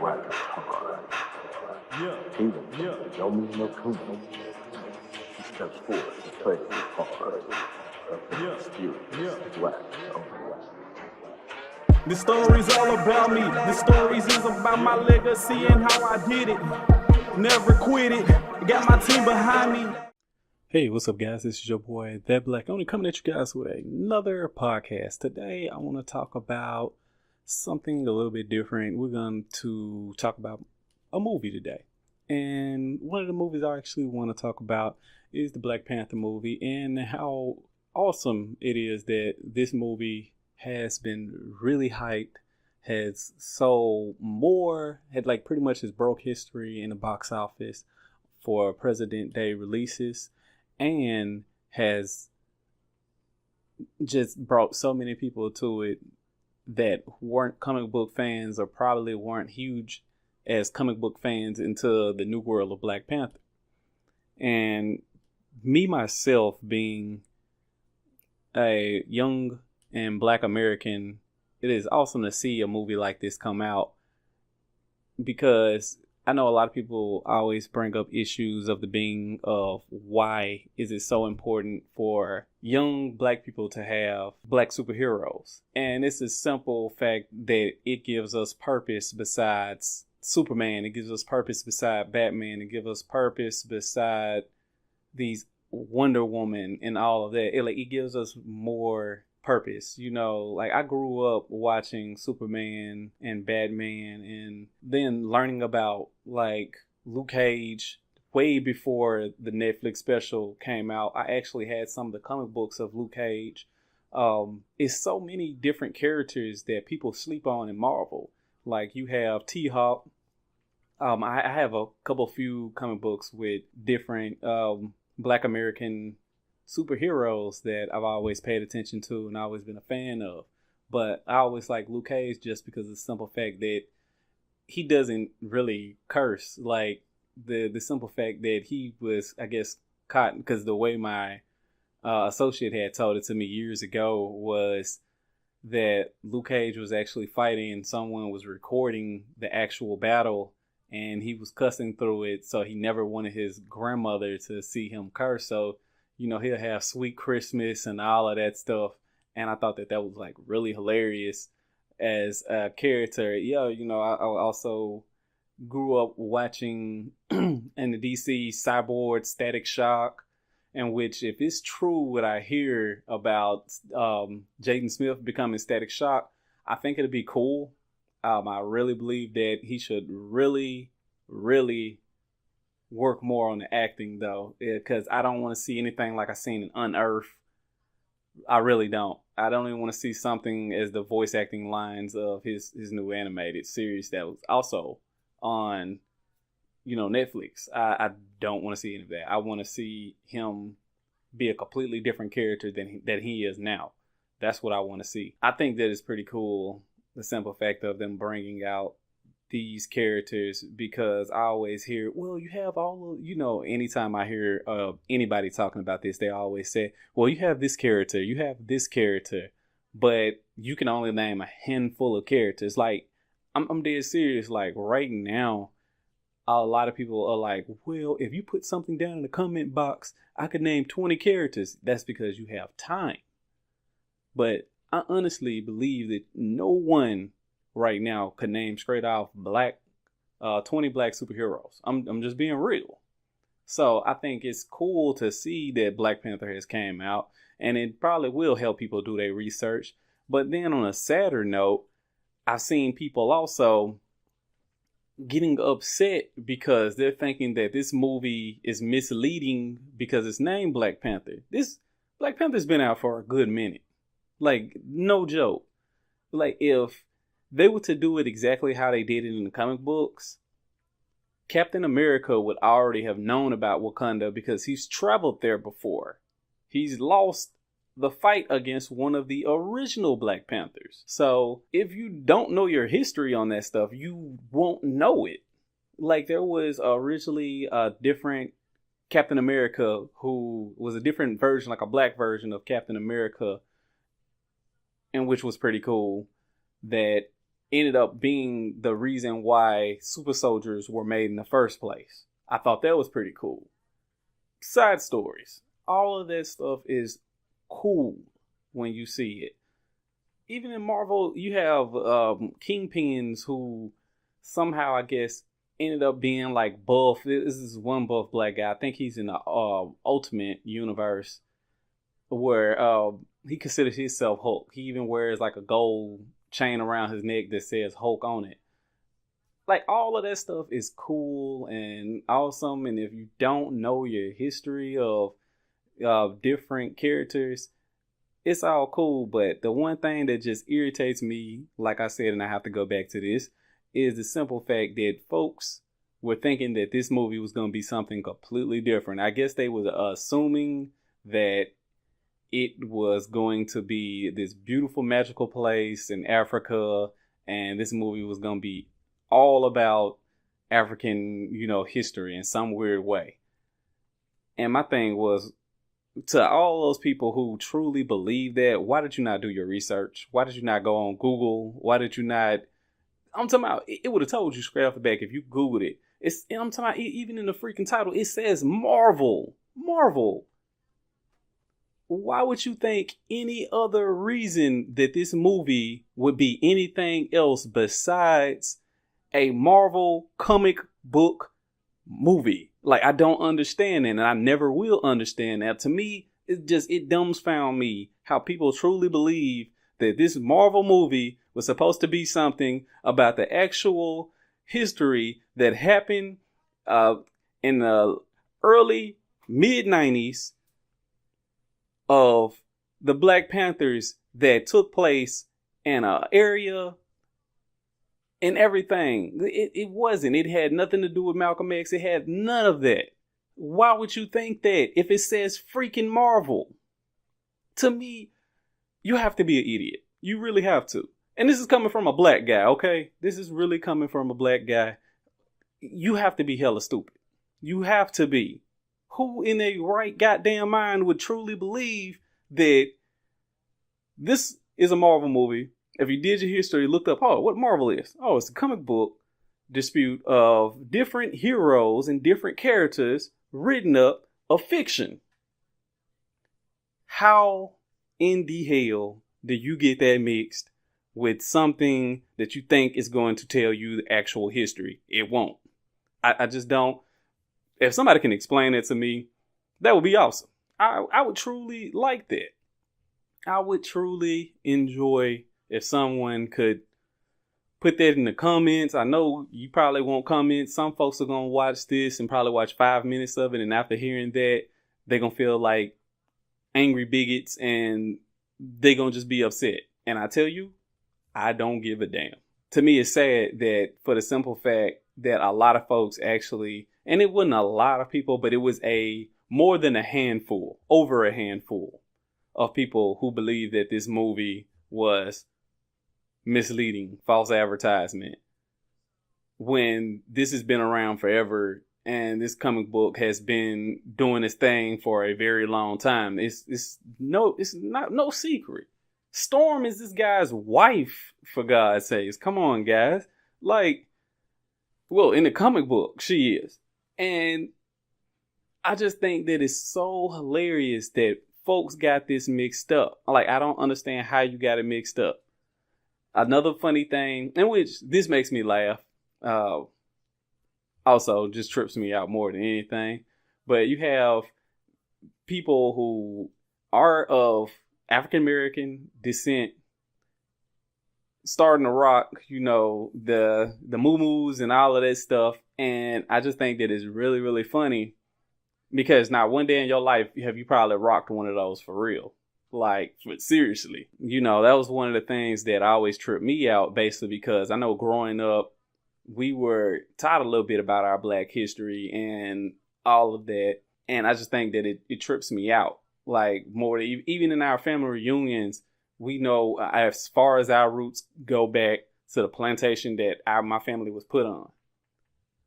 swagger hard. Kingdom, no mean no kingdom. He steps forward to play his part. Mysterious, wax on the wax. This story's all about me. This story's is about my legacy and how I did it. Never quit it. Got my team behind me. Hey, what's up, guys? This is your boy, That Black. Only coming at you guys with another podcast. Today, I want to talk about something a little bit different. We're going to talk about a movie today. And one of the movies I actually want to talk about is the Black Panther movie and how awesome it is that this movie has been really hyped, has sold more, had like pretty much has broke history in the box office for President Day releases, and has just brought so many people to it that weren't comic book fans or probably weren't huge as comic book fans into the new world of Black Panther. And me, myself, being a young and Black American, it is awesome to see a movie like this come out, because I know a lot of people always bring up issues of the being of why is it so important for young Black people to have Black superheroes. And it's a simple fact that it gives us purpose besides Superman. It gives us purpose beside Batman. It gives us purpose beside these Wonder Woman and all of that. It gives us more purpose. You know, like I grew up watching Superman and Batman, and then learning about like Luke Cage way before the Netflix special came out. I actually had some of the comic books of Luke Cage. It's so many different characters that people sleep on in Marvel. Like you have T-Hawk. I have a few comic books with different Black American superheroes that I've always paid attention to and always been a fan of. But I always like Luke Cage just because of the simple fact that he doesn't really curse. Like the simple fact that he was, I guess, caught, because the way my associate had told it to me years ago was that Luke Cage was actually fighting and someone was recording the actual battle and he was cussing through it, so he never wanted his grandmother to see him curse. So, you know, he'll have Sweet Christmas and all of that stuff. And I thought that was like really hilarious as a character. Yeah, you know, I also grew up watching in the DC Cyborg Static Shock, in which, if it's true what I hear about Jaden Smith becoming Static Shock, I think it'd be cool. I really believe that he should really, really work more on the acting, though, because I don't want to see anything like I seen in Unearth. I really don't. I don't even want to see something as the voice acting lines of his new animated series that was also on, you know, Netflix. I don't want to see any of that. I want to see him be a completely different character than he is now. That's what I want to see. I think that is pretty cool, the simple fact of them bringing out these characters, because I always hear, well, you have all of, you know, anytime I hear anybody talking about this, they always say, well, you have this character, you have this character, but you can only name a handful of characters. Like, I'm dead serious. Like, right now, a lot of people are like, well, if you put something down in the comment box, I could name 20 characters. That's because you have time. But I honestly believe that no one right now could name straight off 20 Black superheroes. I'm just being real. So I think it's cool to see that Black Panther has came out, and it probably will help people do their research. But then on a sadder note, I've seen people also getting upset because they're thinking that this movie is misleading because it's named Black Panther. This Black Panther's been out for a good minute. Like, no joke. Like, if they were to do it exactly how they did it in the comic books, Captain America would already have known about Wakanda because he's traveled there before. He's lost the fight against one of the original Black Panthers. So if you don't know your history on that stuff, you won't know it. Like, there was originally a different Captain America who was a different version, like a Black version of Captain America, and which was pretty cool, that ended up being the reason why super soldiers were made in the first place. I thought that was pretty cool. Side stories. All of that stuff is cool when you see it. Even in Marvel, you have kingpins who somehow, I guess, ended up being like buff. This is one buff black guy. I think he's in the Ultimate universe where he considers himself Hulk. He even wears like a gold chain around his neck that says Hulk on it. Like, all of that stuff is cool and awesome. And if you don't know your history of different characters, it's all cool. But the one thing that just irritates me, like I said, and I have to go back to this, is the simple fact that folks were thinking that this movie was going to be something completely different. I guess they were assuming that it was going to be this beautiful, magical place in Africa, and this movie was going to be all about African, history in some weird way. And my thing was, to all those people who truly believe that, why did you not do your research? Why did you not go on Google? Why did you not? I'm talking about, it would have told you straight off the back if you Googled it. I'm talking about, even in the freaking title, it says Marvel. Marvel. Why would you think any other reason that this movie would be anything else besides a Marvel comic book movie? Like, I don't understand it, and I never will understand that. To me, it dumbfound me how people truly believe that this Marvel movie was supposed to be something about the actual history that happened in the early mid-90s of the Black Panthers that took place in an area and everything. It wasn't. It had nothing to do with Malcolm X. It had none of that. Why would you think that if it says freaking Marvel? To me, you have to be an idiot. You really have to. And this is coming from a black guy, okay? This is really coming from a black guy. You have to be hella stupid. You have to be. Who in their right goddamn mind would truly believe that this is a Marvel movie? If you did your history, looked up, what Marvel is? Oh, it's a comic book dispute of different heroes and different characters written up of fiction. How in the hell do you get that mixed with something that you think is going to tell you the actual history? It won't. I just don't. If somebody can explain it to me, that would be awesome. I would truly like that. I would truly enjoy if someone could put that in the comments. I know you probably won't comment. Some folks are going to watch this and probably watch 5 minutes of it. And after hearing that, they're going to feel like angry bigots and they're going to just be upset. And I tell you, I don't give a damn. To me, it's sad that for the simple fact that a lot of folks actually, and it wasn't a lot of people, but it was more than a handful, over a handful of people who believe that this movie was misleading, false advertisement, when this has been around forever and this comic book has been doing its thing for a very long time. It's not no secret. Storm is this guy's wife, for God's sakes. Come on, guys. Like, well, in the comic book, she is. And I just think that it's so hilarious that folks got this mixed up. Like, I don't understand how you got it mixed up. Another funny thing, in which this makes me laugh, also just trips me out more than anything, but you have people who are of African American descent starting to rock, the muumuus and all of that stuff. And I just think that it's really, really funny because now one day in your life, have you probably rocked one of those for real? Like, but seriously, that was one of the things that always tripped me out, basically, because I know growing up, we were taught a little bit about our Black history and all of that. And I just think that it trips me out. Like, more, even in our family reunions, we know as far as our roots go back to the plantation that my family was put on.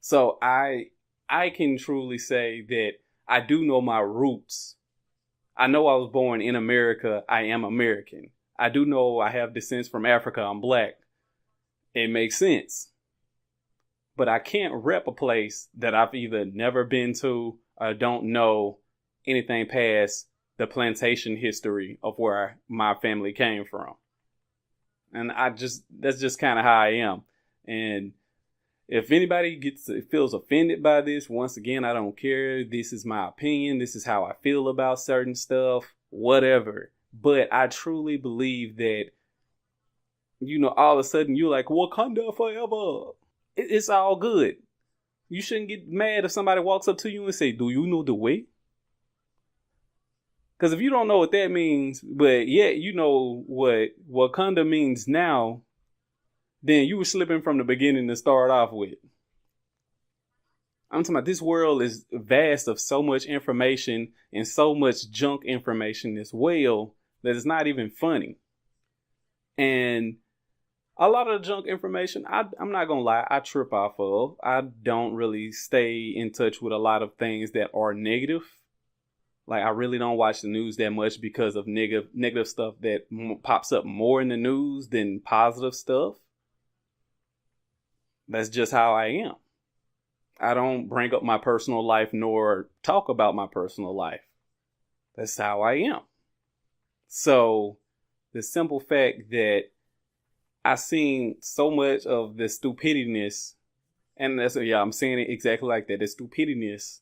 So I can truly say that I do know my roots. I know I was born in America. I am American. I do know I have descent from Africa. I'm Black. It makes sense. But I can't rep a place that I've either never been to or don't know anything past the plantation history of where my family came from. And that's just kind of how I am. And if anybody feels offended by this, once again, I don't care. This is my opinion. This is how I feel about certain stuff, whatever. But I truly believe that, all of a sudden you're like, Wakanda forever. It's all good. You shouldn't get mad if somebody walks up to you and say, do you know the way? Because if you don't know what that means, but yet you know what Wakanda means now, then you were slipping from the beginning to start off with. I'm talking about this world is vast of so much information and so much junk information as well that it's not even funny. And a lot of the junk information, I'm not going to lie, I trip off of. I don't really stay in touch with a lot of things that are negative. Like, I really don't watch the news that much because of negative stuff that pops up more in the news than positive stuff. That's just how I am. I don't bring up my personal life nor talk about my personal life. That's how I am. So, the simple fact that I've seen so much of the stupidiness, and I'm saying it exactly like that. The stupidiness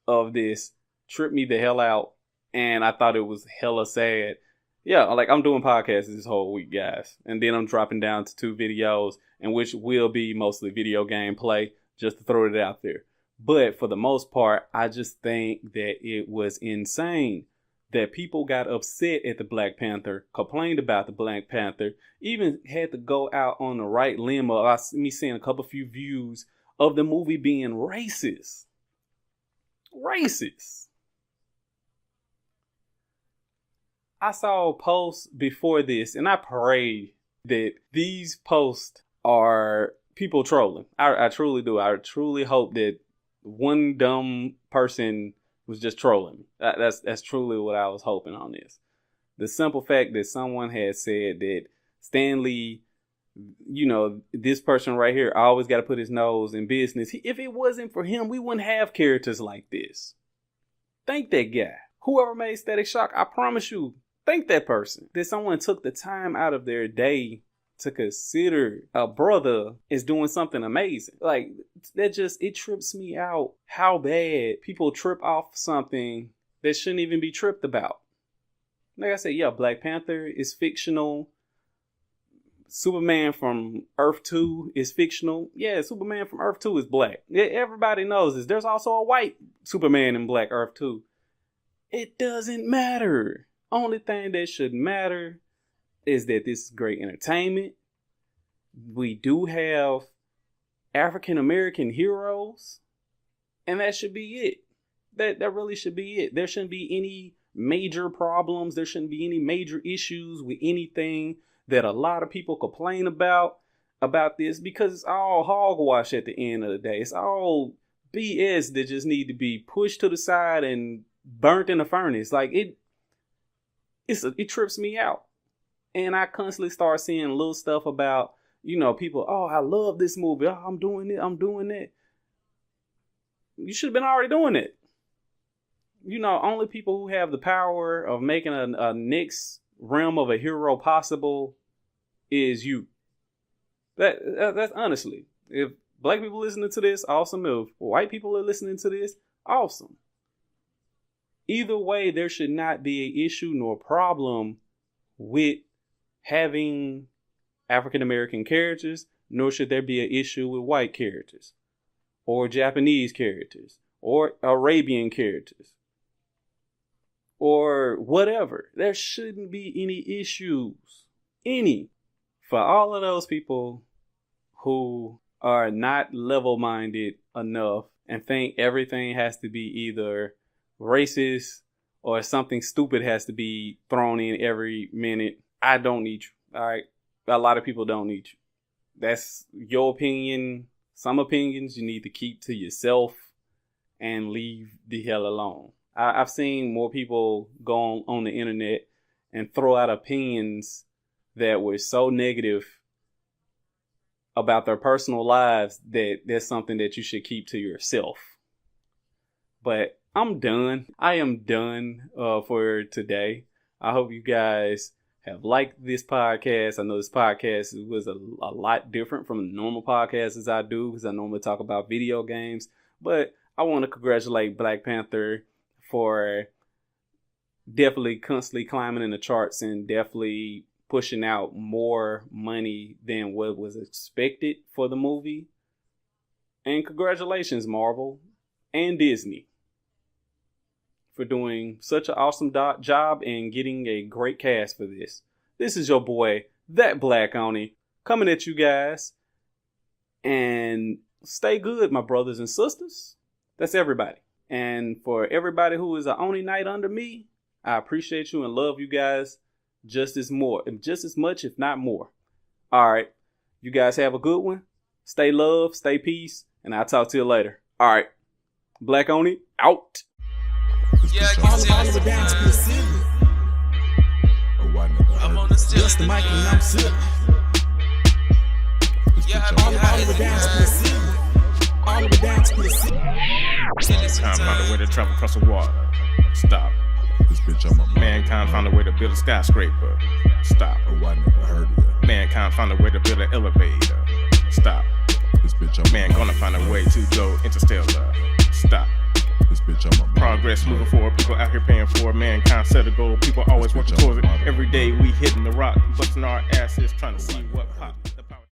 of this tripped me the hell out, and I thought it was hella sad. Yeah, like I'm doing podcasts this whole week, guys, and then I'm dropping down to 2 videos, and which will be mostly video gameplay, just to throw it out there. But for the most part, I just think that it was insane that people got upset at the Black Panther, complained about the Black Panther, even had to go out on the right limb of me seeing a few views of the movie being racist. Racist. I saw posts before this, and I pray that these posts are people trolling. I truly do. I truly hope that one dumb person was just trolling me. That's truly what I was hoping on this. The simple fact that someone had said that Stan Lee, this person right here always got to put his nose in business. If it wasn't for him, we wouldn't have characters like this. Thank that guy. Whoever made Static Shock, I promise you, thank that person. That someone took the time out of their day to consider a brother is doing something amazing. Like, it trips me out how bad people trip off something that shouldn't even be tripped about. Like I said, yeah, Black Panther is fictional. Superman from Earth 2 is fictional. Yeah, Superman from Earth 2 is black. Everybody knows this. There's also a white Superman in Black Earth 2. It doesn't matter. Only thing that should matter is that this is great entertainment. We do have African American heroes, and that should be it. That really should be it. There shouldn't be any major problems. There shouldn't be any major issues with anything that a lot of people complain about this, because it's all hogwash at the end of the day. It's all BS that just need to be pushed to the side and burnt in the furnace. Like, it trips me out. And I constantly start seeing little stuff about, people, oh, I love this movie. Oh, I'm doing it. I'm doing it. You should have been already doing it. Only people who have the power of making a next realm of a hero possible is you. That's honestly, if black people listening to this, awesome. If white people are listening to this, awesome. Either way, there should not be an issue nor problem with having African American characters, nor should there be an issue with white characters or Japanese characters or Arabian characters or whatever. There shouldn't be any issues. For all of those people who are not level-minded enough and think everything has to be either racist or something stupid has to be thrown in every minute, I don't need you. All right. A lot of people don't need you. That's your opinion. Some opinions you need to keep to yourself and leave the hell alone. I've seen more people go on the internet and throw out opinions that were so negative about their personal lives, that's something that you should keep to yourself. But I'm done. I am done for today. I hope you guys have liked this podcast. I know this podcast was a lot different from the normal podcasts as I do, because I normally talk about video games. But I want to congratulate Black Panther for definitely constantly climbing in the charts and definitely pushing out more money than what was expected for the movie. And congratulations, Marvel and Disney, for doing such an awesome job and getting a great cast for this. This is your boy, That Black Oni, coming at you guys. And stay good, my brothers and sisters. That's everybody. And for everybody who is an Oni Knight under me, I appreciate you and love you guys just as much, if not more. All right. You guys have a good one. Stay love, stay peace, and I'll talk to you later. All right. Black Oni, out. Yeah, all the way down to the ceiling. I'm on the ceiling. Just the mic and I'm sitting. Yeah, all the way down to the ceiling. All the way down to the ceiling. Mankind found a way to travel across the water. Stop. This bitch on my mind. Mankind found a way to build a skyscraper. Stop. Oh, I never heard of that. Mankind found a way to build an elevator. Stop. This bitch on my Man gonna find a way to go interstellar. Stop. This bitch on my mind. Progress moving forward, people out here paying for it. Mankind set a goal, people always working towards it. Every day we hitting the rock, busting our asses, trying to see what pop.